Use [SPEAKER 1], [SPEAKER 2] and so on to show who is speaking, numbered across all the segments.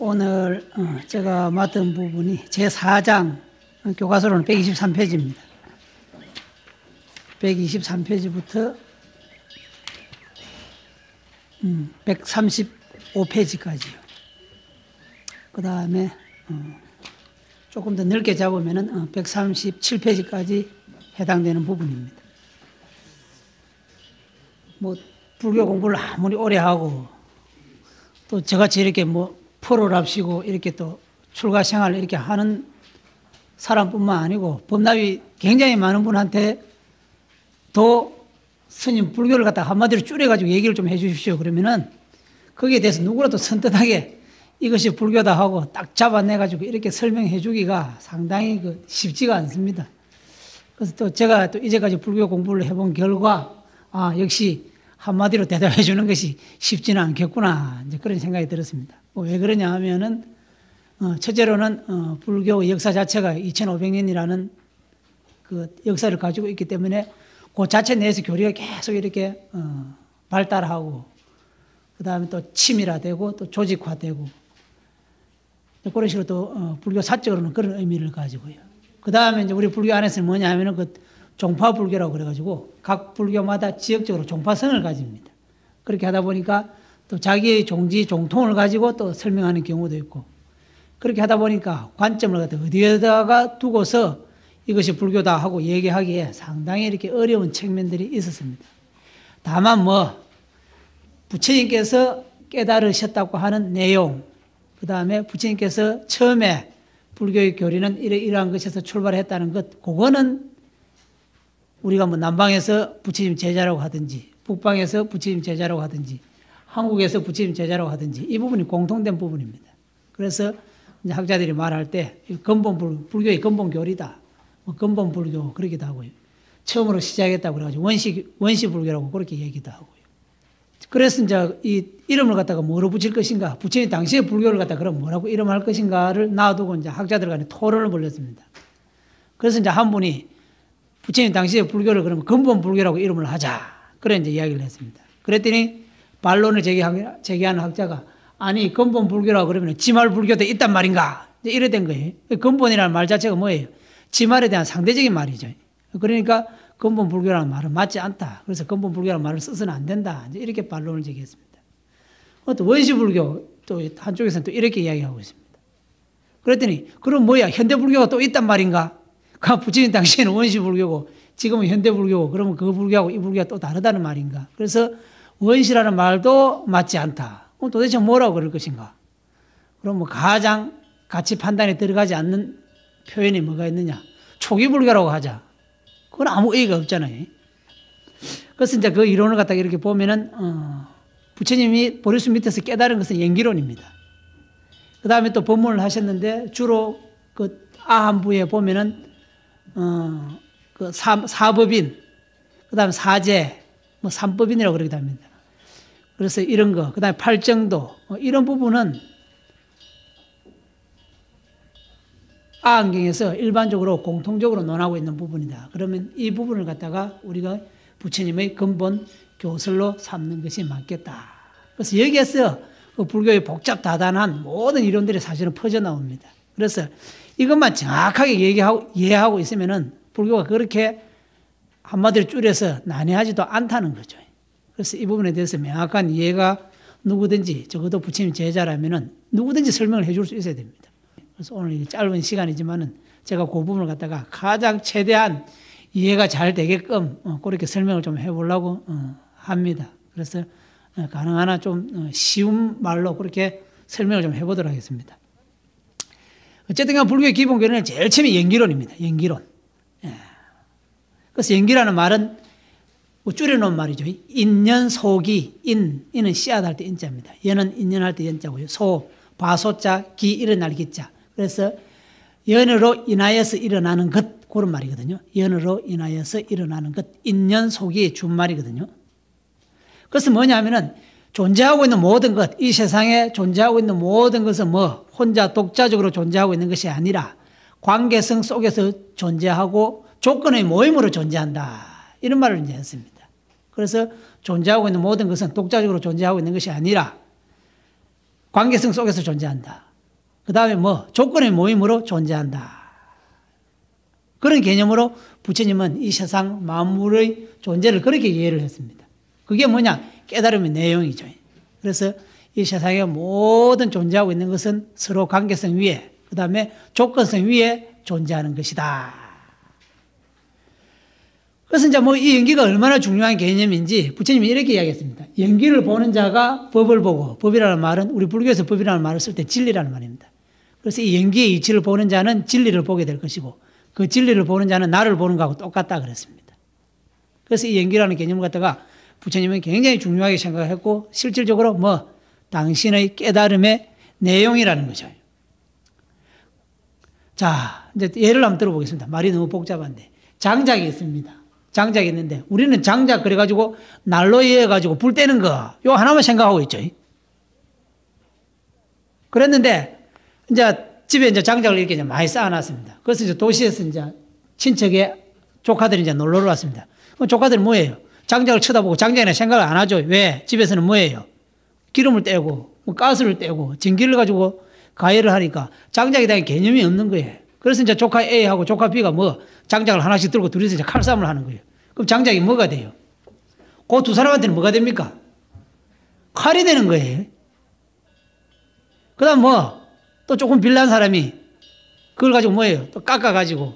[SPEAKER 1] 오늘 제가 맡은 부분이 제4장 교과서로는 123페이지입니다. 123페이지부터 135페이지까지요. 그 다음에 조금 더 넓게 잡으면 137페이지까지 해당되는 부분입니다. 뭐 불교 공부를 아무리 오래 하고 또 저같이 이렇게 뭐 프로랍시고 이렇게 또 출가 생활을 이렇게 하는 사람뿐만 아니고 법납이 굉장히 많은 분한테 또 스님 불교를 갖다 한마디로 줄여가지고 얘기를 좀 해주십시오. 그러면은 거기에 대해서 누구라도 선뜻하게 이것이 불교다 하고 딱 잡아내가지고 이렇게 설명해 주기가 상당히 쉽지가 않습니다. 그래서 또 제가 또 이제까지 불교 공부를 해본 결과 역시 한마디로 대답해 주는 것이 쉽지는 않겠구나 이제 그런 생각이 들었습니다. 왜 그러냐 하면은 첫째로는 불교 역사 자체가 2500년이라는 그 역사를 가지고 있기 때문에 그 자체 내에서 교리가 계속 이렇게 발달하고 그 다음에 또 치밀화되고 또 조직화되고 그런 식으로 또 불교 사적으로는 그런 의미를 가지고요. 그 다음에 이제 우리 불교 안에서는 뭐냐 하면은 그 종파 불교라고 그래가지고 각 불교마다 지역적으로 종파성을 가집니다. 그렇게 하다 보니까 또 자기의 종지, 종통을 가지고 또 설명하는 경우도 있고 그렇게 하다 보니까 관점을 갖다 어디에다가 두고서 이것이 불교다 하고 얘기하기에 상당히 이렇게 어려운 측면들이 있었습니다. 다만 부처님께서 깨달으셨다고 하는 내용, 그 다음에 부처님께서 처음에 불교의 교리는 이러한 것에서 출발했다는 것, 그거는 우리가 뭐 남방에서 부처님 제자라고 하든지, 북방에서 부처님 제자라고 하든지, 한국에서 부처님 제자라고 하든지, 이 부분이 공통된 부분입니다. 그래서 이제 학자들이 말할 때, 불교의 근본 교리다. 근본 불교, 그러기도 하고요. 처음으로 시작했다고 그래가지고, 원시 불교라고 그렇게 얘기도 하고요. 그래서 이제 이 이름을 갖다가 뭐로 붙일 것인가, 부처님 당시에 불교를 갖다가 그럼 뭐라고 이름할 것인가를 놔두고 이제 학자들 간에 토론을 벌였습니다. 그래서 이제 한 분이 부처님 당시에 불교를 그러면 근본 불교라고 이름을 하자. 그래 이제 이야기를 했습니다. 그랬더니 반론을 제기하는 학자가 아니 근본 불교라고 그러면 지말 불교도 있단 말인가? 이래 된 거예요. 근본이라는 말 자체가 뭐예요? 지말에 대한 상대적인 말이죠. 그러니까 근본 불교라는 말은 맞지 않다. 그래서 근본 불교라는 말을 써서는 안 된다. 이제 이렇게 반론을 제기했습니다. 또 원시 불교 또 한쪽에서는 또 이렇게 이야기하고 있습니다. 그랬더니 그럼 뭐야 현대 불교가 또 있단 말인가? 그 부처님 당시에는 원시 불교고 지금은 현대 불교고 그러면 그 불교하고 이 불교가 또 다르다는 말인가? 그래서 원시라는 말도 맞지 않다. 그럼 도대체 뭐라고 그럴 것인가? 그럼 뭐 가장 가치 판단에 들어가지 않는 표현이 뭐가 있느냐? 초기 불교라고 하자. 그건 아무 의의가 없잖아요. 그래서 이제 그 이론을 갖다가 이렇게 보면은 부처님이 보리수 밑에서 깨달은 것은 연기론입니다. 그 다음에 또 법문을 하셨는데 주로 그 아한부에 보면은 그 사법인, 그 다음에 사제, 뭐 삼법인이라고 그러기도 합니다. 그래서 이런 거, 그 다음에 팔정도, 이런 부분은 아한경에서 일반적으로 공통적으로 논하고 있는 부분이다. 그러면 이 부분을 갖다가 우리가 부처님의 근본 교설로 삼는 것이 맞겠다. 그래서 여기에서 그 불교의 복잡다단한 모든 이론들이 사실은 퍼져나옵니다. 그래서 이것만 정확하게 이해하고 있으면은 불교가 그렇게 한마디로 줄여서 난해하지도 않다는 거죠. 그래서 이 부분에 대해서 명확한 이해가 누구든지 적어도 부처님 제자라면은 누구든지 설명을 해줄 수 있어야 됩니다. 그래서 오늘 짧은 시간이지만은 제가 그 부분을 갖다가 가장 최대한 이해가 잘 되게끔 그렇게 설명을 좀 해보려고 합니다. 그래서 가능한 한 좀 쉬운 말로 그렇게 설명을 좀 해보도록 하겠습니다. 어쨌든 간 불교의 기본 교리는 제일 처음에 연기론입니다. 연기론. 예. 그래서 연기라는 말은 뭐 줄여놓은 말이죠. 인연, 소기, 인은 씨앗 할 때 인자입니다. 연은 인연할 때 연자고요. 소, 바소자, 기, 일어날 기자. 그래서 연으로 인하여서 일어나는 것, 그런 말이거든요. 연으로 인하여서 일어나는 것, 인연, 소기의 준말이거든요. 그래서 뭐냐 하면은 존재하고 있는 모든 것, 이 세상에 존재하고 있는 모든 것은 뭐 혼자 독자적으로 존재하고 있는 것이 아니라 관계성 속에서 존재하고 조건의 모임으로 존재한다. 이런 말을 이제 했습니다. 그래서 존재하고 있는 모든 것은 독자적으로 존재하고 있는 것이 아니라 관계성 속에서 존재한다. 그 다음에 뭐 조건의 모임으로 존재한다. 그런 개념으로 부처님은 이 세상 만물의 존재를 그렇게 이해를 했습니다. 그게 뭐냐? 깨달음의 내용이죠. 그래서 이 세상에 모든 존재하고 있는 것은 서로 관계성 위에, 그 다음에 조건성 위에 존재하는 것이다. 그래서 이제 뭐 이 연기가 얼마나 중요한 개념인지 부처님이 이렇게 이야기했습니다. 연기를 보는 자가 법을 보고, 법이라는 말은 우리 불교에서 법이라는 말을 쓸 때 진리라는 말입니다. 그래서 이 연기의 이치를 보는 자는 진리를 보게 될 것이고, 그 진리를 보는 자는 나를 보는 것하고 똑같다 그랬습니다. 그래서 이 연기라는 개념을 갖다가 부처님은 굉장히 중요하게 생각했고, 실질적으로 뭐 당신의 깨달음의 내용이라는 거죠. 자, 이제 예를 한번 들어보겠습니다. 말이 너무 복잡한데. 장작이 있습니다. 장작이 있는데, 우리는 장작 그래가지고 난로 이어가지고 불 떼는 거, 요 하나만 생각하고 있죠. 그랬는데, 이제 집에 이제 장작을 이렇게 이제 많이 쌓아놨습니다. 그래서 이제 도시에서 이제 친척의 조카들이 이제 놀러 왔습니다. 그럼 조카들은 뭐예요? 장작을 쳐다보고 장작이나 생각을 안 하죠. 왜? 집에서는 뭐예요? 기름을 떼고, 뭐 가스를 떼고, 전기를 가지고 가열을 하니까 장작에 대한 개념이 없는 거예요. 그래서 이제 조카 A하고 조카 B가 뭐 장작을 하나씩 들고 둘이서 이제 칼싸움을 하는 거예요. 그럼 장작이 뭐가 돼요? 그 두 사람한테는 뭐가 됩니까? 칼이 되는 거예요. 그 다음 뭐, 또 조금 빌란 사람이 그걸 가지고 뭐예요? 또 깎아가지고,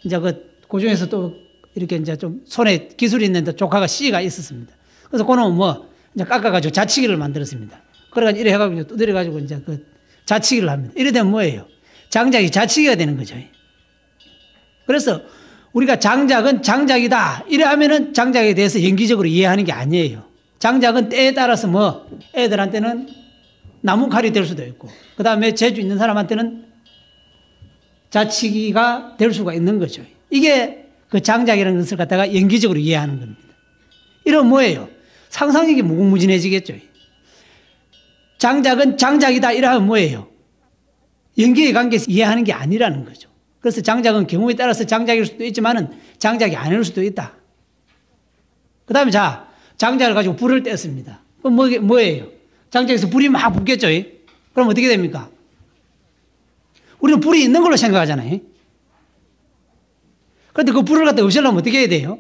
[SPEAKER 1] 이제 그 중에서 또 이렇게 이제 좀 손에 기술이 있는데 조카가 C가 있었습니다. 그래서 그놈은 뭐, 이제 깎아가지고 자치기를 만들었습니다. 그래가지고 이래 해가지고 두드려가지고 이제 그 자치기를 합니다. 이래 되면 뭐예요? 장작이 자치기가 되는 거죠. 그래서 우리가 장작은 장작이다. 이래 하면은 장작에 대해서 연기적으로 이해하는 게 아니에요. 장작은 때에 따라서 뭐, 애들한테는 나무 칼이 될 수도 있고, 그 다음에 재주 있는 사람한테는 자치기가 될 수가 있는 거죠. 이게 그 장작이라는 것을 갖다가 연기적으로 이해하는 겁니다. 이러면 뭐예요? 상상력이 무궁무진해지겠죠. 장작은 장작이다. 이러면 뭐예요? 연기의 관계에서 이해하는 게 아니라는 거죠. 그래서 장작은 경우에 따라서 장작일 수도 있지만은 장작이 아닐 수도 있다. 그 다음에 자, 장작을 가지고 불을 뗐습니다. 그럼 뭐예요? 장작에서 불이 막 붙겠죠. 그럼 어떻게 됩니까? 우리는 불이 있는 걸로 생각하잖아요. 그런데 그 불을 갖다 없애려면 어떻게 해야 돼요?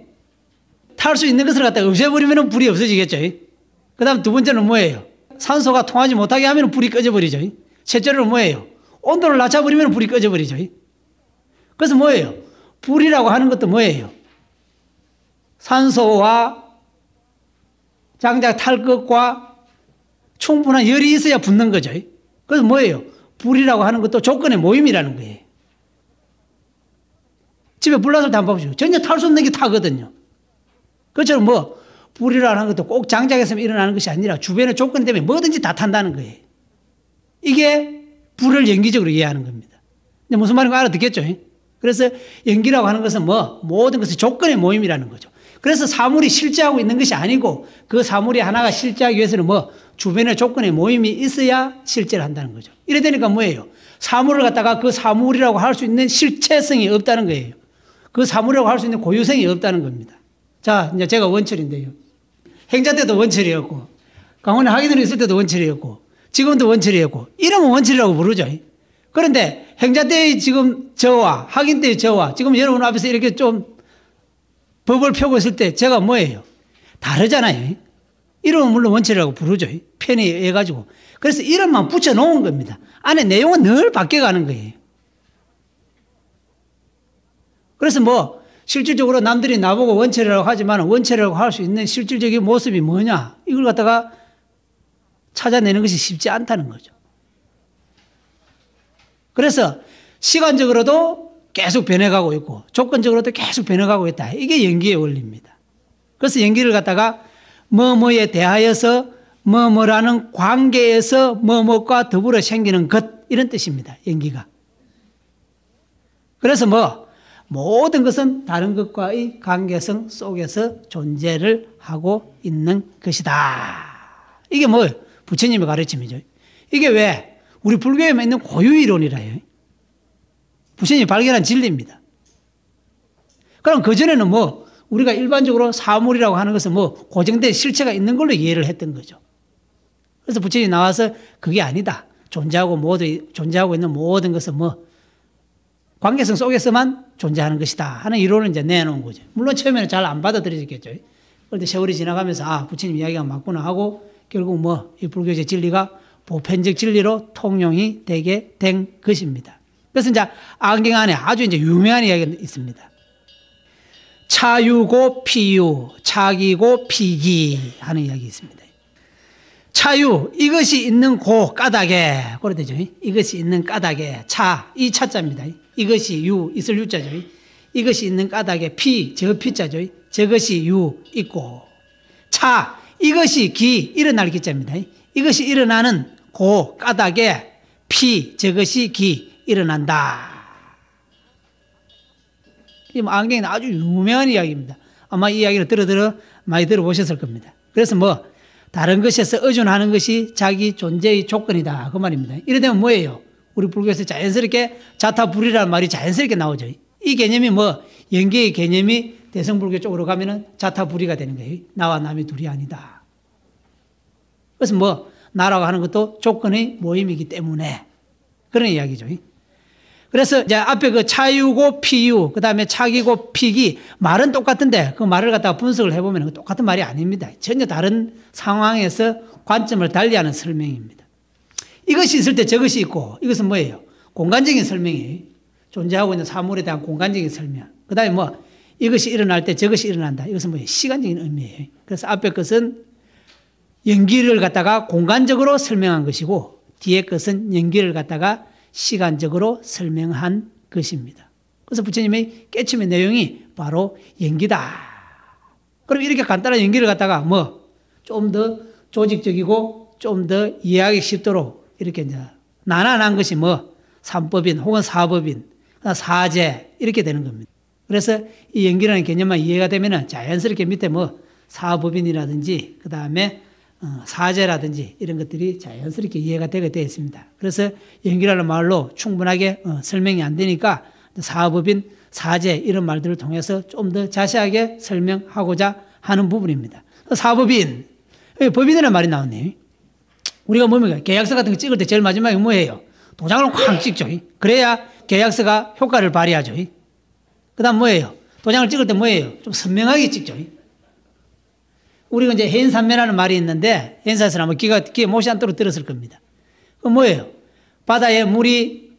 [SPEAKER 1] 탈 수 있는 것을 갖다 없애버리면 불이 없어지겠죠. 그 다음 두 번째는 뭐예요? 산소가 통하지 못하게 하면 불이 꺼져버리죠. 셋째로는 뭐예요? 온도를 낮춰버리면 불이 꺼져버리죠. 그래서 뭐예요? 불이라고 하는 것도 뭐예요? 산소와 장작 탈 것과 충분한 열이 있어야 붙는 거죠. 그래서 뭐예요? 불이라고 하는 것도 조건의 모임이라는 거예요. 집에 불났을 때 한번 보십시오. 전혀 탈 수 없는 게 타거든요. 그처럼 뭐 불이라는 것도 꼭 장작에서만 일어나는 것이 아니라 주변의 조건 때문에 뭐든지 다 탄다는 거예요. 이게 불을 연기적으로 이해하는 겁니다. 근데 무슨 말인가 알아듣겠죠? 그래서 연기라고 하는 것은 뭐 모든 것이 조건의 모임이라는 거죠. 그래서 사물이 실제하고 있는 것이 아니고 그 사물이 하나가 실제하기 위해서는 뭐 주변의 조건의 모임이 있어야 실제를 한다는 거죠. 이래 되니까 뭐예요? 사물을 갖다가 그 사물이라고 할 수 있는 실체성이 없다는 거예요. 그 사물이라고 할 수 있는 고유성이 없다는 겁니다. 자, 이제 제가 원철인데요. 행자 때도 원철이었고, 강원에 하기들이 있을 때도 원철이었고, 지금도 원철이었고, 이러면 원철이라고 부르죠. 그런데 행자 때의 지금 저와 학인 때의 저와 지금 여러분 앞에서 이렇게 좀 법을 펴고 있을 때 제가 뭐예요? 다르잖아요. 이름은 물론 원철이라고 부르죠. 편히 해가지고. 그래서 이름만 붙여놓은 겁니다. 안에 내용은 늘 바뀌어가는 거예요. 그래서 뭐 실질적으로 남들이 나보고 원철이라고 하지만 원철이라고 할 수 있는 실질적인 모습이 뭐냐? 이걸 갖다가 찾아내는 것이 쉽지 않다는 거죠. 그래서 시간적으로도 계속 변해가고 있고 조건적으로도 계속 변해가고 있다. 이게 연기의 원리입니다. 그래서 연기를 갖다가 뭐뭐에 대하여서 뭐뭐라는 관계에서 뭐뭐과 더불어 생기는 것 이런 뜻입니다. 연기가. 그래서 뭐 모든 것은 다른 것과의 관계성 속에서 존재를 하고 있는 것이다. 이게 뭐 부처님의 가르침이죠. 이게 왜 우리 불교에만 있는 고유이론이라요. 부처님이 발견한 진리입니다. 그럼 그전에는 뭐 우리가 일반적으로 사물이라고 하는 것은 뭐 고정된 실체가 있는 걸로 이해를 했던 거죠. 그래서 부처님이 나와서 그게 아니다. 존재하고 있는 모든 것은 뭐 관계성 속에서만 존재하는 것이다 하는 이론을 이제 내놓은 거죠. 물론 처음에는 잘 안 받아들여졌겠죠. 그런데 세월이 지나가면서 부처님 이야기가 맞구나 하고 결국 뭐 이 불교의 진리가 보편적 진리로 통용이 되게 된 것입니다. 그래서 이제 안경 안에 아주 이제 유명한 이야기가 있습니다. 차유고 피유, 차기고 피기 하는 이야기 있습니다. 차유, 이것이 있는 고 까닭에, 그래 되죠. 이것이 있는 까닭에, 차, 이 차자입니다. 이것이 유, 있을 유자죠. 이것이 있는 까닭에, 피, 저 피자죠. 저것이 유, 있고. 차, 이것이 기, 일어날 기자입니다. 이것이 일어나는 고 까닭에, 피, 저것이 기, 일어난다. 이 안경은 아주 유명한 이야기입니다. 아마 이 이야기를 많이 들어보셨을 겁니다. 그래서 뭐, 다른 것에서 의존하는 것이 자기 존재의 조건이다. 그 말입니다. 이래 되면 뭐예요? 우리 불교에서 자연스럽게 자타불이라는 말이 자연스럽게 나오죠. 이 개념이 뭐, 연계의 개념이 대성불교 쪽으로 가면은 자타불이가 되는 거예요. 나와 남이 둘이 아니다. 그래서 뭐, 나라고 하는 것도 조건의 모임이기 때문에 그런 이야기죠. 그래서 이제 앞에 그 차유고 피유, 그 다음에 차기고 피기, 말은 똑같은데 그 말을 갖다가 분석을 해보면 똑같은 말이 아닙니다. 전혀 다른 상황에서 관점을 달리하는 설명입니다. 이것이 있을 때 저것이 있고, 이것은 뭐예요? 공간적인 설명이에요. 존재하고 있는 사물에 대한 공간적인 설명. 그 다음에 뭐, 이것이 일어날 때 저것이 일어난다. 이것은 뭐예요? 시간적인 의미예요. 그래서 앞에 것은 연기를 갖다가 공간적으로 설명한 것이고, 뒤에 것은 연기를 갖다가 시간적으로 설명한 것입니다. 그래서 부처님의 깨침의 내용이 바로 연기다. 그럼 이렇게 간단한 연기를 갖다가 뭐 좀 더 조직적이고 좀 더 이해하기 쉽도록 이렇게 이제 나눠난 것이 뭐 삼법인 혹은 사법인, 사제 이렇게 되는 겁니다. 그래서 이 연기라는 개념만 이해가 되면은 자연스럽게 밑에 뭐 사법인이라든지 그 다음에 사제라든지 이런 것들이 자연스럽게 이해가 되게 되어 있습니다. 그래서 연기라는 말로 충분하게 설명이 안 되니까 사법인, 사제 이런 말들을 통해서 좀 더 자세하게 설명하고자 하는 부분입니다. 사법인, 법인이라는 말이 나왔네요. 우리가 뭡니까? 계약서 같은 거 찍을 때 제일 마지막에 뭐예요? 도장을 쾅 찍죠. 그래야 계약서가 효과를 발휘하죠. 그 다음 뭐예요? 도장을 찍을 때 뭐예요? 좀 선명하게 찍죠. 우리가 이제 해인산매라는 말이 있는데, 해인사에서는 아마 귀에 못이 않도록 들었을 겁니다. 그 뭐예요? 바다에 물이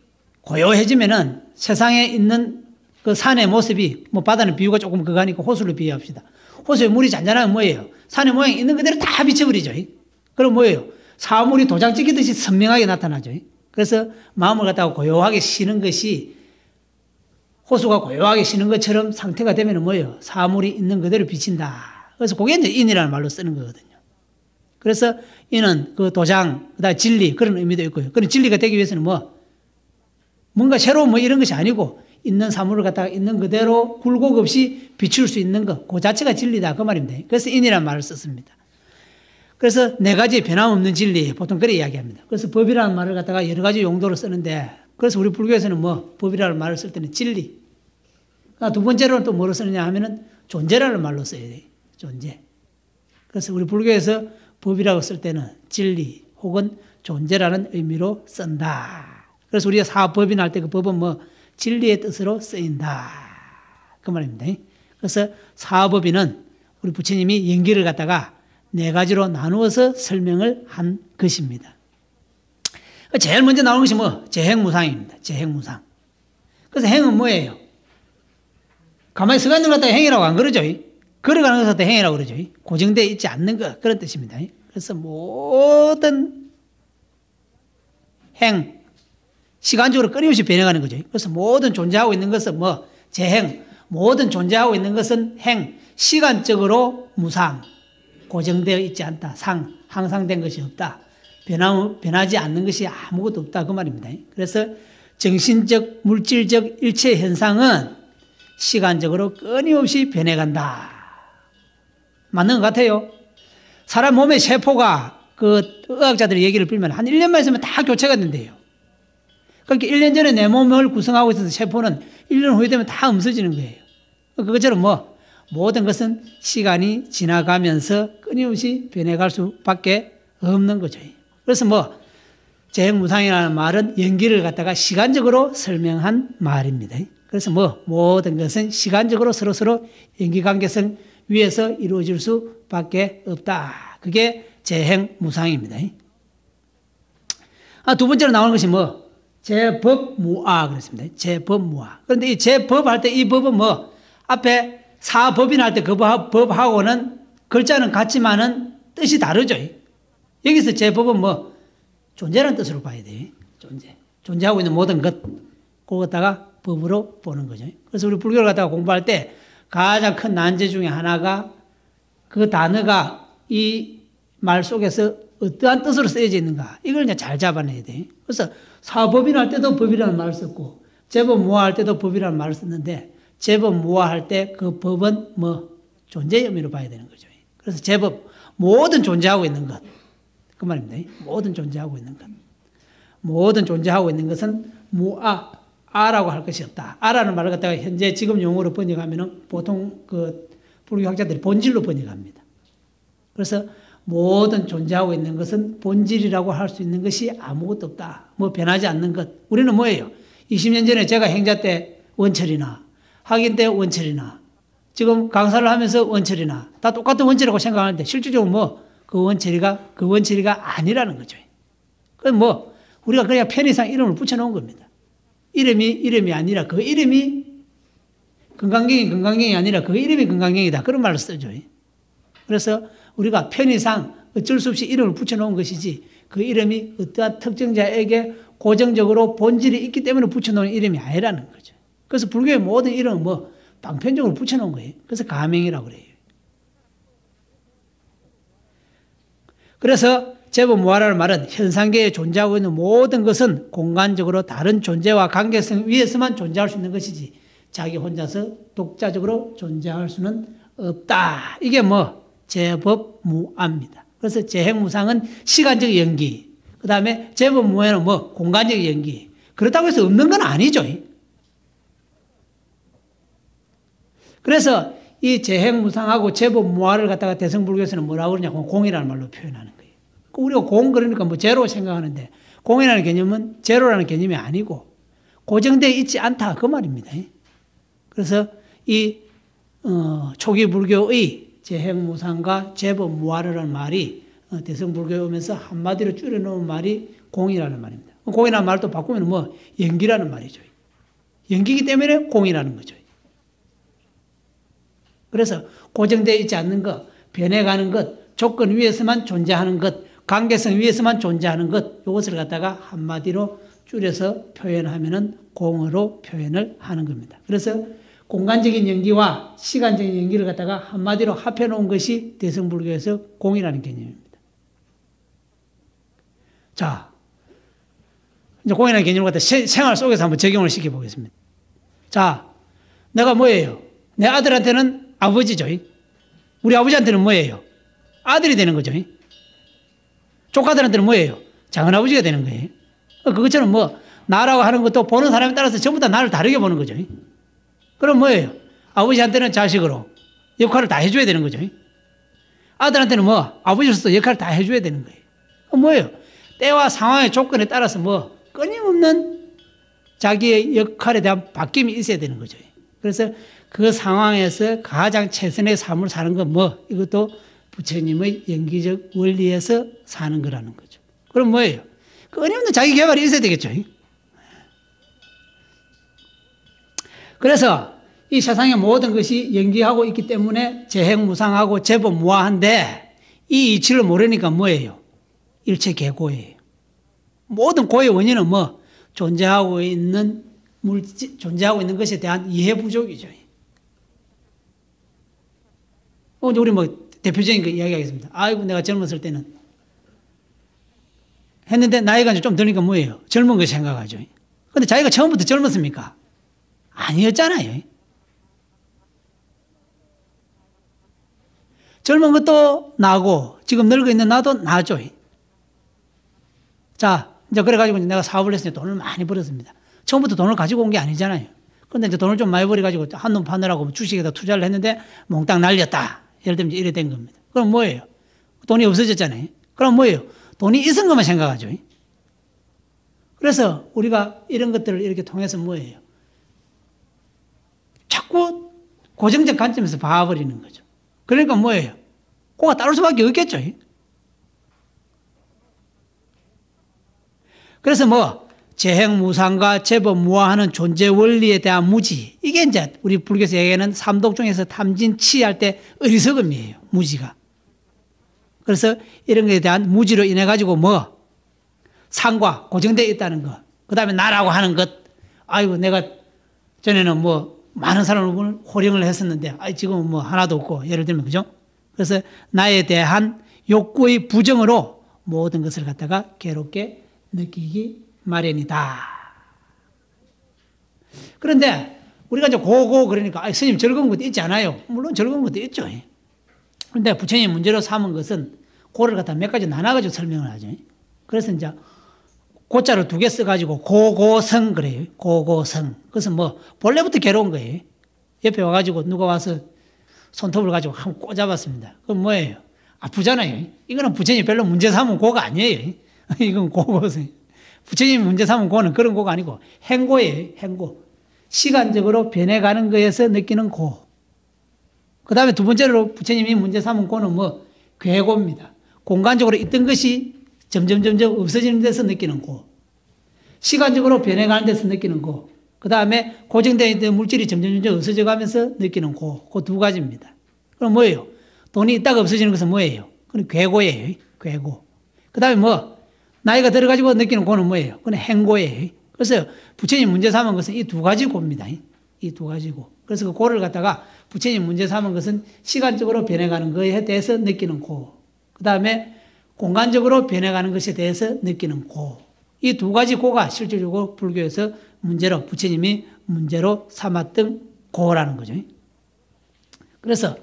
[SPEAKER 1] 고요해지면은 세상에 있는 그 산의 모습이, 뭐 바다는 비유가 조금 그거 하니까 호수를 비유합시다. 호수에 물이 잔잔하면 뭐예요? 산의 모양이 있는 그대로 다 비춰버리죠. 그럼 뭐예요? 사물이 도장 찍히듯이 선명하게 나타나죠. 그래서 마음을 갖다가 고요하게 쉬는 것이, 호수가 고요하게 쉬는 것처럼 상태가 되면 뭐예요? 사물이 있는 그대로 비친다. 그래서 그게 이제 인이라는 말로 쓰는 거거든요. 그래서 인은 그 도장, 그다음에 진리 그런 의미도 있고요. 그런 진리가 되기 위해서는 뭐 뭔가 새로운 뭐 이런 것이 아니고 있는 사물을 갖다가 있는 그대로 굴곡 없이 비출 수 있는 것, 그 자체가 진리다 그 말입니다. 그래서 인이라는 말을 썼습니다. 그래서 네 가지 변함없는 진리 보통 그렇게 이야기합니다. 그래서 법이라는 말을 갖다가 여러 가지 용도로 쓰는데, 그래서 우리 불교에서는 뭐 법이라는 말을 쓸 때는 진리. 두 번째로는 또 뭐로 쓰느냐 하면은 존재라는 말로 써야 돼요. 존재. 그래서 우리 불교에서 법이라고 쓸 때는 진리 혹은 존재라는 의미로 쓴다. 그래서 우리가 사법이나 할 때 그 법은 뭐 진리의 뜻으로 쓰인다. 그 말입니다. 그래서 사법인은 우리 부처님이 연기를 갖다가 네 가지로 나누어서 설명을 한 것입니다. 제일 먼저 나오는 것이 뭐? 재행무상입니다. 재행무상. 그래서 행은 뭐예요? 가만히 서 있는 것 갖다가 행이라고 안 그러죠? 걸어가는 것을 갖다 행이라고 그러죠. 고정되어 있지 않는 것, 그런 뜻입니다. 그래서 모든 행, 시간적으로 끊임없이 변해가는 거죠. 그래서 모든 존재하고 있는 것은 뭐, 재행, 모든 존재하고 있는 것은 행, 시간적으로 무상, 고정되어 있지 않다. 상, 항상 된 것이 없다. 변하지 않는 것이 아무것도 없다. 그 말입니다. 그래서 정신적, 물질적 일체 현상은 시간적으로 끊임없이 변해간다. 맞는 것 같아요. 사람 몸의 세포가 그 의학자들의 얘기를 빌면 한 1년만 있으면 다 교체가 된대요. 그러니까 1년 전에 내 몸을 구성하고 있었던 세포는 1년 후에 되면 다 없어지는 거예요. 그것처럼 뭐 모든 것은 시간이 지나가면서 끊임없이 변해갈 수밖에 없는 거죠. 그래서 뭐 재행무상이라는 말은 연기를 갖다가 시간적으로 설명한 말입니다. 그래서 모든 것은 시간적으로 서로서로 연기관계성 위에서 이루어질 수밖에 없다. 그게 재행무상입니다. 두 번째로 나오는 것이 제법무아 그랬습니다. 제법무아. 그런데 이 제법 할 때 이 법은 앞에 사법이나 할 때 그 법하고는 글자는 같지만은 뜻이 다르죠. 여기서 제법은 존재라는 뜻으로 봐야 돼요. 존재하고 있는 모든 것. 그거 갖다가 법으로 보는 거죠. 그래서 우리 불교를 갖다가 공부할 때 가장 큰 난제 중에 하나가 그 단어가 이 말 속에서 어떠한 뜻으로 쓰여져 있는가. 이걸 이제 잘 잡아내야 돼요. 그래서 사법이나 할 때도 법이라는 말을 썼고, 제법무아 할 때도 법이라는 말을 썼는데, 제법무아 할 때 그 법은 존재의 의미로 봐야 되는 거죠. 그래서 제법, 모든 존재하고 있는 것. 그 말입니다. 모든 존재하고 있는 것. 모든 존재하고 있는 것은 아라고 할 것이 없다. 아라는 말을 갖다가 현재 지금 용어로 번역하면은 보통 그 불교학자들이 본질로 번역합니다. 그래서 모든 존재하고 있는 것은 본질이라고 할 수 있는 것이 아무것도 없다. 변하지 않는 것. 우리는 뭐예요? 20년 전에 제가 행자 때 원철이나 학인 때 원철이나 지금 강사를 하면서 원철이나 다 똑같은 원철이라고 생각하는데 실질적으로 그 원철이가 아니라는 거죠. 그럼 우리가 그냥 편의상 이름을 붙여놓은 겁니다. 이름이 아니라 그 이름이 건강경이 아니라 그 이름이 건강경이다. 그런 말을 쓰죠. 그래서 우리가 편의상 어쩔 수 없이 이름을 붙여놓은 것이지 그 이름이 어떠한 특정자에게 고정적으로 본질이 있기 때문에 붙여놓은 이름이 아니라는 거죠. 그래서 불교의 모든 이름은 방편적으로 붙여놓은 거예요. 그래서 가명이라고 그래요. 그래서 제법무아라는 말은 현상계에 존재하고 있는 모든 것은 공간적으로 다른 존재와 관계성 위에서만 존재할 수 있는 것이지 자기 혼자서 독자적으로 존재할 수는 없다. 이게 제법무아입니다. 그래서 재행무상은 시간적 연기, 그 다음에 제법무아는 공간적 연기. 그렇다고 해서 없는 건 아니죠. 그래서 이 재행무상하고 제법무아를 갖다가 대승불교에서는 뭐라고 그러냐고 공이라는 말로 표현하는 거예요. 우리가 공 그러니까 제로 생각하는데 공이라는 개념은 제로라는 개념이 아니고 고정되어 있지 않다 그 말입니다. 그래서 이 초기 불교의 재행무상과 제법무아라는 말이 대승불교에 오면서 한마디로 줄여놓은 말이 공이라는 말입니다. 공이라는 말도 바꾸면 연기라는 말이죠. 연기이기 때문에 공이라는 거죠. 그래서 고정되어 있지 않는 것, 변해가는 것, 조건 위에서만 존재하는 것, 관계성 위에서만 존재하는 것, 이것을 갖다가 한마디로 줄여서 표현하면은 공으로 표현을 하는 겁니다. 그래서 공간적인 연기와 시간적인 연기를 갖다가 한마디로 합해 놓은 것이 대승불교에서 공이라는 개념입니다. 자, 이제 공이라는 개념을 갖다 생활 속에서 한번 적용을 시켜보겠습니다. 자, 내가 뭐예요? 내 아들한테는 아버지죠. 우리 아버지한테는 뭐예요? 아들이 되는 거죠. 조카들한테는 뭐예요? 작은아버지가 되는 거예요. 그것처럼 나라고 하는 것도 보는 사람에 따라서 전부 다 나를 다르게 보는 거죠. 그럼 뭐예요? 아버지한테는 자식으로 역할을 다 해줘야 되는 거죠. 아들한테는 아버지로서 역할을 다 해줘야 되는 거예요. 뭐예요? 때와 상황의 조건에 따라서 끊임없는 자기의 역할에 대한 바뀜이 있어야 되는 거죠. 그래서 그 상황에서 가장 최선의 삶을 사는 건 이것도 부처님의 연기적 원리에서 사는 거라는 거죠. 그럼 뭐예요? 끊임없는 자기 개발이 있어야 되겠죠. 그래서 이 세상의 모든 것이 연기하고 있기 때문에 재행무상하고 제법무아한데 이 이치를 모르니까 뭐예요? 일체계고예요. 모든 고의 원인은 존재하고 있는 존재하고 있는 것에 대한 이해 부족이죠. 우리 대표적인 거 이야기하겠습니다. 아이고, 내가 젊었을 때는 했는데 나이가 좀 들니까 뭐예요? 젊은 거 생각하죠. 근데 자기가 처음부터 젊었습니까? 아니었잖아요. 젊은 것도 나고 지금 늙어 있는 나도 나죠. 자, 이제 그래가지고 내가 사업을 했으니 돈을 많이 벌었습니다. 처음부터 돈을 가지고 온 게 아니잖아요. 근데 이제 돈을 좀 많이 벌어가지고 한눈 파느라고 주식에다 투자를 했는데 몽땅 날렸다. 예를 들면 이래 된 겁니다. 그럼 뭐예요? 돈이 없어졌잖아요. 그럼 뭐예요? 돈이 있은 것만 생각하죠. 그래서 우리가 이런 것들을 이렇게 통해서 뭐예요? 자꾸 고정적 관점에서 봐버리는 거죠. 그러니까 뭐예요? 고가 따를 수밖에 없겠죠. 그래서 뭐 재행무상과 재법무화하는 존재 원리에 대한 무지, 이게 이제 우리 불교에서 얘기하는 삼독 중에서 탐진치할 때 어리석음이에요. 무지가. 그래서 이런 것에 대한 무지로 인해 가지고 뭐 상과 고정되어 있다는 것, 그 다음에 나라고 하는 것, 아이고 내가 전에는 뭐 많은 사람을 호령을 했었는데 지금은 뭐 하나도 없고, 예를 들면 그죠? 그래서 나에 대한 욕구의 부정으로 모든 것을 갖다가 괴롭게 느끼기 마련이다. 그런데 우리가 이제 고고 그러니까 스님 즐거운 것도 있지 않아요? 물론 즐거운 것도 있죠. 그런데 부처님이 문제로 삼은 것은 고를 갖다 몇 가지 나눠가지고 설명을 하죠. 그래서 이제 고자를 2개 써가지고 고고성 그래요. 고고성. 그것은 뭐 본래부터 괴로운 거예요. 옆에 와가지고 누가 와서 손톱을 가지고 한번 꽂아봤습니다. 그건 뭐예요? 아프잖아요. 이거는 부처님이 별로 문제 삼은 고가 아니에요. 이건 고고성. 부처님이 문제 삼은 고는 그런 고가 아니고 행고예요. 행고. 시간적으로 변해가는 거에서 느끼는 고. 그 다음에 두 번째로 부처님이 문제 삼은 고는 뭐 괴고입니다. 공간적으로 있던 것이 점점 없어지는 데서 느끼는 고. 시간적으로 변해가는 데서 느끼는 고. 그 다음에 고정되어 있던 물질이 점점 없어져 가면서 느끼는 고. 그 2가지입니다. 그럼 뭐예요? 돈이 있다가 없어지는 것은 뭐예요? 그건 괴고예요. 괴고. 그 다음에 뭐 나이가 들어가지고 느끼는 고는 뭐예요? 그건 행고예요. 그래서 부처님 문제 삼은 것은 이 2가지 고입니다. 이 2가지 고. 그래서 그 고를 갖다가 부처님 문제 삼은 것은 시간적으로 변해가는 것에 대해서 느끼는 고. 그 다음에 공간적으로 변해가는 것에 대해서 느끼는 고. 이 2가지 고가 실질적으로 불교에서 문제로, 부처님이 문제로 삼았던 고라는 거죠. 그래서,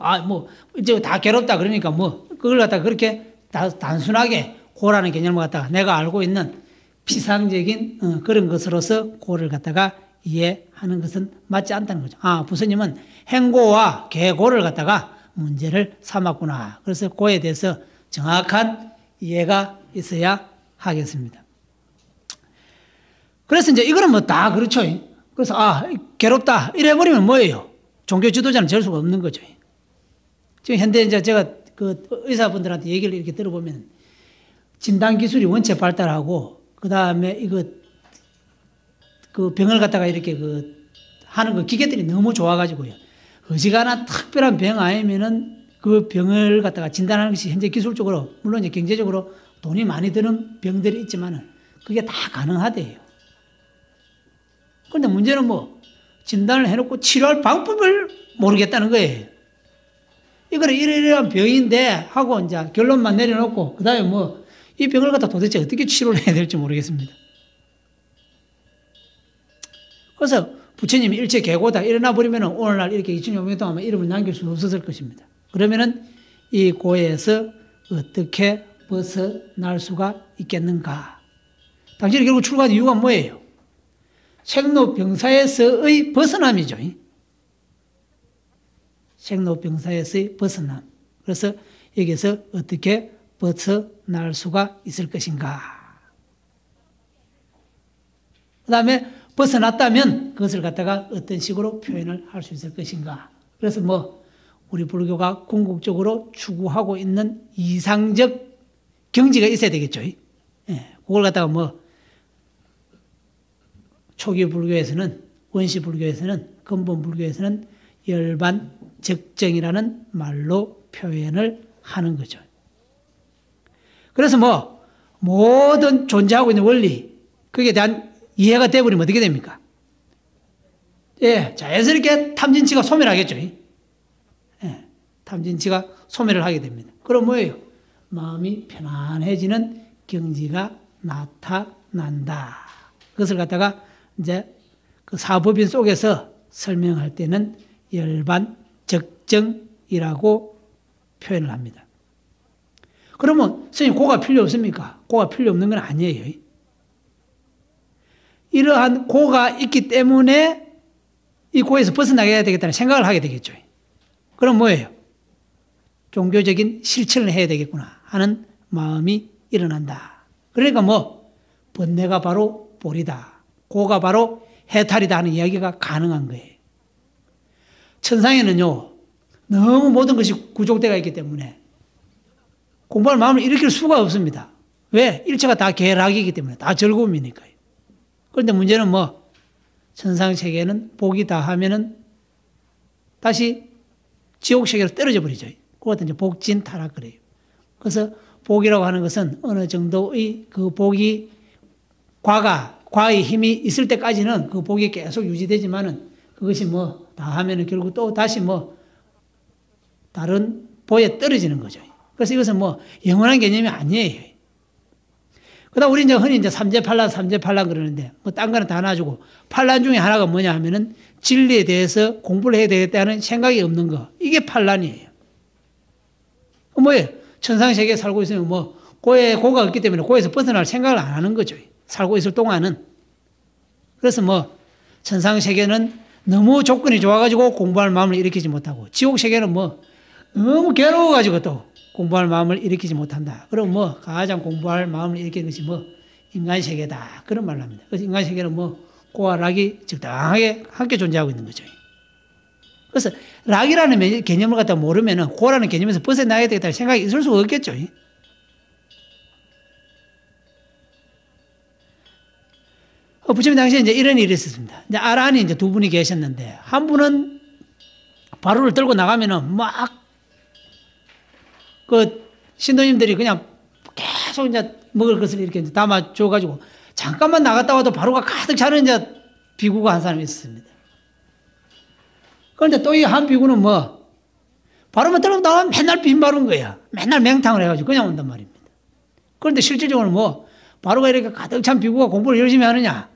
[SPEAKER 1] 이제 다 괴롭다 그러니까 그걸 갖다가 그렇게 단순하게 고라는 개념을 갖다가 내가 알고 있는 피상적인 그런 것으로서 고를 갖다가 이해하는 것은 맞지 않다는 거죠. 부처님은 행고와 괴고를 갖다가 문제를 삼았구나. 그래서 고에 대해서 정확한 이해가 있어야 하겠습니다. 그래서 이제 이거는 뭐 다 그렇죠. 그래서 괴롭다 이래버리면 뭐예요? 종교 지도자는 될 수가 없는 거죠. 지금 현대 이제 제가 그 의사분들한테 얘기를 이렇게 들어보면 진단 기술이 원체 발달하고 그 다음에 그 병을 갖다가 이렇게 하는 그 기계들이 너무 좋아가지고요. 어지간한 특별한 병 아니면은 그 병을 갖다가 진단하는 것이 현재 기술적으로, 물론 이제 경제적으로 돈이 많이 드는 병들이 있지만은 그게 다 가능하대요. 그런데 문제는 진단을 해놓고 치료할 방법을 모르겠다는 거예요. 이거는 이러이러한 병인데 하고 이제 결론만 내려놓고 그 다음에 이 병을 갖다 도대체 어떻게 치료를 해야 될지 모르겠습니다. 그래서 부처님이 일체 괴고다 일어나 버리면 오늘날 이렇게 2600년 동안 이름을 남길 수 없었을 것입니다. 그러면은 이 고에서 어떻게 벗어날 수가 있겠는가? 당신이 결국 출가한 이유가 뭐예요? 생로병사에서의 벗어남이죠. 생로병사에서의 벗어남. 그래서 여기서 어떻게 벗어날 수가 있을 것인가? 그 다음에 벗어났다면 그것을 갖다가 어떤 식으로 표현을 할 수 있을 것인가? 그래서 우리 불교가 궁극적으로 추구하고 있는 이상적 경지가 있어야 되겠죠. 그걸 갖다가 초기 불교에서는, 원시 불교에서는, 근본 불교에서는 열반 적정이라는 말로 표현을 하는 거죠. 그래서 모든 존재하고 있는 원리, 거기에 대한 이해가 되어버리면 어떻게 됩니까? 자연스럽게 탐진치가 소멸하겠죠. 탐진치가 소멸을 하게 됩니다. 그럼 뭐예요? 마음이 편안해지는 경지가 나타난다. 그것을 갖다가 이제 그 사법인 속에서 설명할 때는 열반 적정이라고 표현을 합니다. 그러면 선생님 고가 필요 없습니까? 고가 필요 없는 건 아니에요. 이러한 고가 있기 때문에 이 고에서 벗어나야 되겠다는 생각을 하게 되겠죠. 그럼 뭐예요? 종교적인 실천을 해야 되겠구나 하는 마음이 일어난다. 그러니까 번뇌가 바로 볼이다. 고가 바로 해탈이다 하는 이야기가 가능한 거예요. 천상에는요, 너무 모든 것이 구족되어 있기 때문에 공부할 마음을 일으킬 수가 없습니다. 왜? 일체가 다 계락이기 때문에, 다 즐거움이니까요. 그런데 문제는 뭐, 천상세계는 복이 다 하면은 다시 지옥세계로 떨어져 버리죠. 그것도 이제 복진 타락 그래요. 그래서 복이라고 하는 것은 어느 정도의 그 복이 과의 힘이 있을 때까지는 그 복이 계속 유지되지만은 그것이 뭐 다 하면은 결국 또 다시 뭐 다른 보에 떨어지는 거죠. 그래서 이것은 뭐 영원한 개념이 아니에요. 그다음 우리 이제 흔히 이제 삼재팔란 그러는데 뭐 딴 거는 다 놔주고 팔란 중에 하나가 뭐냐 하면은 진리에 대해서 공부를 해야 되겠다는 생각이 없는 거. 이게 팔란이에요. 뭐예요? 천상세계에 살고 있으면 뭐 고가 없기 때문에 고에서 벗어날 생각을 안 하는 거죠. 살고 있을 동안은. 그래서 뭐 천상세계는 너무 조건이 좋아가지고 공부할 마음을 일으키지 못하고 지옥세계는 뭐 너무 괴로워가지고 또 공부할 마음을 일으키지 못한다. 그럼 뭐 가장 공부할 마음을 일으키는 것이 뭐 인간세계다. 그런 말을 합니다. 그래서 인간세계는 뭐 고와 락이 적당하게 함께 존재하고 있는 거죠. 그래서 락이라는 개념을 갖다 모르면은 고라는 개념에서 벗어나야 되겠다는 생각이 있을 수가 없겠죠. 부처님 당시에 이제 이런 일이 있었습니다. 이제 아란이 이제 두 분이 계셨는데, 한 분은 바루를 들고 나가면은 막, 신도님들이 그냥 계속 이제 먹을 것을 이렇게 담아줘가지고, 잠깐만 나갔다 와도 바루가 가득 차는 이제 비구가 한 사람이 있었습니다. 그런데 또 이 한 비구는 뭐, 바루만 들고 나가면 맨날 빈 바루인 거야. 맨날 맹탕을 해가지고 그냥 온단 말입니다. 그런데 실질적으로 뭐, 바루가 이렇게 가득 찬 비구가 공부를 열심히 하느냐?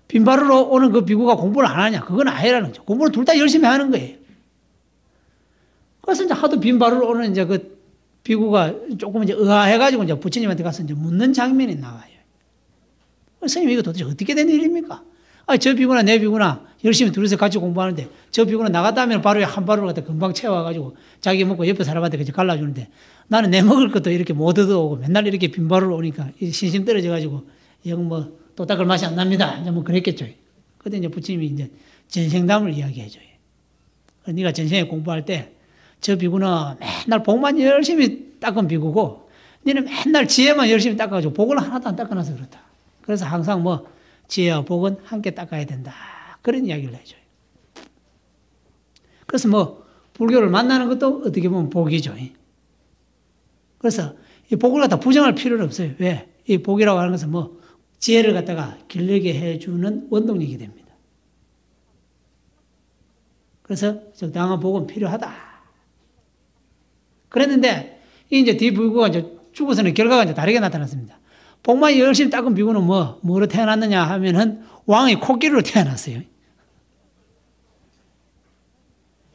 [SPEAKER 1] 빈바루로 오는 그 비구가 공부를 안 하냐? 그건 아니라는 거죠. 공부를 둘 다 열심히 하는 거예요. 그래서 이제 하도 빈바루로 오는 이제 그 비구가 조금 이제 의아해가지고 이제 부처님한테 가서 이제 묻는 장면이 나와요. 선생님, 이거 도대체 어떻게 된 일입니까? 저 비구나 내 비구나 열심히 둘이서 같이 공부하는데 저 비구나 나갔다 하면 바루에 한 바루를 갖다 금방 채워가지고 자기 먹고 옆에 사람한테 그냥 갈라주는데 나는 내 먹을 것도 이렇게 못 얻어오고 맨날 이렇게 빈바루로 오니까 신심 떨어져가지고 영 뭐 또 닦을 맛이 안 납니다. 이제 뭐 그랬겠죠. 그때 이제 부처님이 이제 전생담을 이야기해줘요. 네가 전생에 공부할 때 저 비구는 맨날 복만 열심히 닦은 비구고 너는 맨날 지혜만 열심히 닦아가지고 복을 하나도 안 닦아놔서 그렇다. 그래서 항상 뭐 지혜와 복은 함께 닦아야 된다. 그런 이야기를 해줘요. 그래서 뭐 불교를 만나는 것도 어떻게 보면 복이죠. 그래서 이 복을 갖다 부정할 필요는 없어요. 왜? 이 복이라고 하는 것은 뭐 지혜를 갖다가 길르게 해주는 원동력이 됩니다. 그래서 적당한 복은 필요하다. 그랬는데 이제 비구가 이제 죽어서는 결과가 이제 다르게 나타났습니다. 복만 열심히 닦은 비구는 뭐로 태어났느냐 하면은 왕의 코끼리로 태어났어요.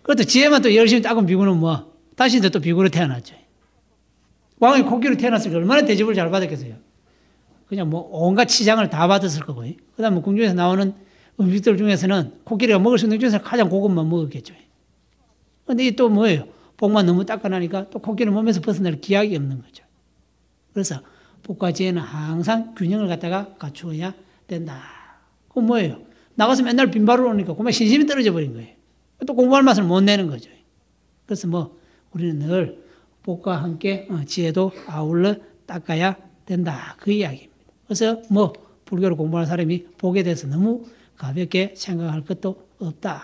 [SPEAKER 1] 그것도 지혜만 또 열심히 닦은 비구는 다시 이제 또 비구로 태어났죠. 왕의 코끼리로 태어났으니까 얼마나 대접을 잘 받았겠어요. 그냥 온갖 치장을 다 받았을 거고요. 그 다음에 궁중에서 나오는 음식들 중에서는 코끼리가 먹을 수 있는 중에서 가장 고급만 먹었겠죠. 근데 이 또 뭐예요? 복만 너무 닦아나니까 또 코끼리 몸에서 벗어날 기약이 없는 거죠. 그래서 복과 지혜는 항상 균형을 갖다가 갖추어야 된다. 그건 뭐예요? 나가서 맨날 빈바루로 오니까 그만 신심이 떨어져 버린 거예요. 또 공부할 맛을 못 내는 거죠. 그래서 우리는 늘 복과 함께 지혜도 아울러 닦아야 된다. 그 이야기입니다. 그래서 불교를 공부하는 사람이 복에 대해서 너무 가볍게 생각할 것도 없다.